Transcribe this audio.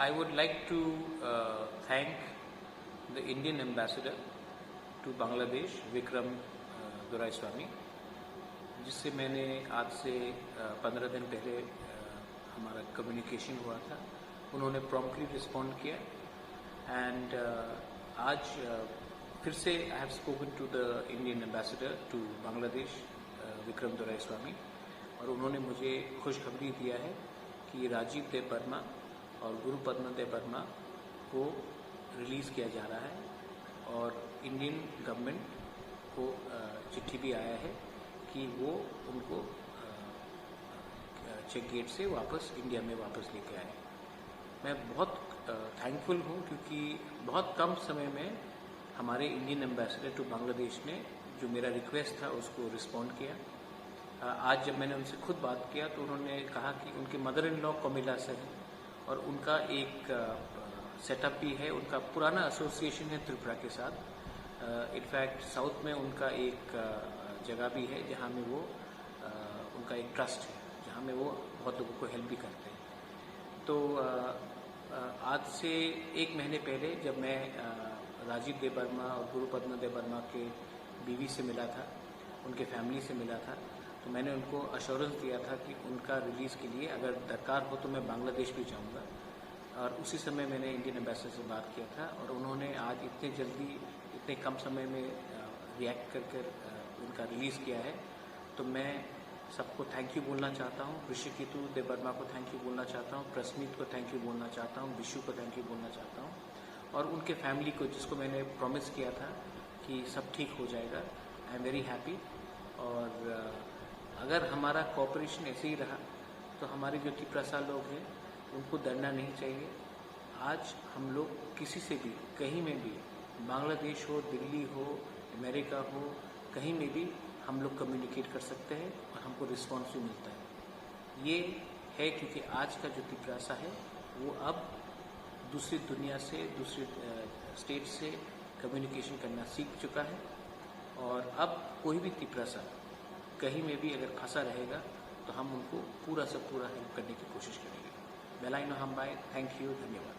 I would like to thank the Indian ambassador to Bangladesh, Vikram Doraiswamy, जिससे मैंने आज से 15 दिन पहले हमारा कम्युनिकेशन हुआ था. उन्होंने प्रॉम्प्टली रिस्पॉन्ड किया एंड आज फिर से I have spoken to the Indian ambassador to Bangladesh, Vikram Doraiswamy, और उन्होंने मुझे खुशखबरी दिया है कि राजीव देव वर्मा और गुरुपद्म देव वर्मा को रिलीज़ किया जा रहा है और इंडियन गवर्नमेंट को चिट्ठी भी आया है कि वो उनको चेक गेट से वापस इंडिया में वापस लेके आए. मैं बहुत थैंकफुल हूँ क्योंकि बहुत कम समय में हमारे इंडियन एम्बेसडर टू बांग्लादेश ने जो मेरा रिक्वेस्ट था उसको रिस्पॉन्ड किया. आज जब मैंने उनसे खुद बात किया तो उन्होंने कहा कि उनके मदर इन लॉ कोमिला से है और उनका एक सेटअप भी है. उनका पुराना एसोसिएशन है त्रिपुरा के साथ. इनफैक्ट साउथ में उनका एक जगह भी है जहाँ में वो उनका एक ट्रस्ट है जहाँ में वो बहुत लोगों को हेल्प भी करते हैं. तो आज से 1 महीने पहले जब मैं राजीव देव वर्मा और गुरुपद्म देव वर्मा के बीवी से मिला था, उनके फैमिली से मिला था, तो मैंने उनको अश्योरेंस दिया था कि उनका रिलीज़ के लिए अगर दरकार हो तो मैं बांग्लादेश भी जाऊंगा. और उसी समय मैंने इंडियन एम्बेसडर से बात किया था और उन्होंने आज इतने जल्दी इतने कम समय में रिएक्ट कर उनका रिलीज़ किया है. तो मैं सबको थैंक यू बोलना चाहता हूँ. ऋषिकेतु देव वर्मा को थैंक यू बोलना चाहता हूँ, प्रसमीत को थैंक यू बोलना चाहता हूँ, विशु को थैंक यू बोलना चाहता हूँ और उनके फैमिली को जिसको मैंने प्रॉमिस किया था कि सब ठीक हो जाएगा. I am very happy. और अगर हमारा कोऑपरेशन ऐसे ही रहा तो हमारे जो त्रिपुरा लोग हैं उनको डरना नहीं चाहिए. आज हम लोग किसी से भी कहीं में भी, बांग्लादेश हो, दिल्ली हो, अमेरिका हो, कहीं में भी हम लोग कम्युनिकेट कर सकते हैं और हमको रिस्पॉन्स भी मिलता है. ये है क्योंकि आज का जो त्रिपुरा है वो अब दूसरी दुनिया से, दूसरे स्टेट से कम्युनिकेशन करना सीख चुका है और अब कोई भी त्रिपुरा कहीं में भी अगर फंसा रहेगा तो हम उनको पूरा से पूरा हेल्प करने की कोशिश करेंगे. बेलाइन हमबाई, थैंक यू, धन्यवाद.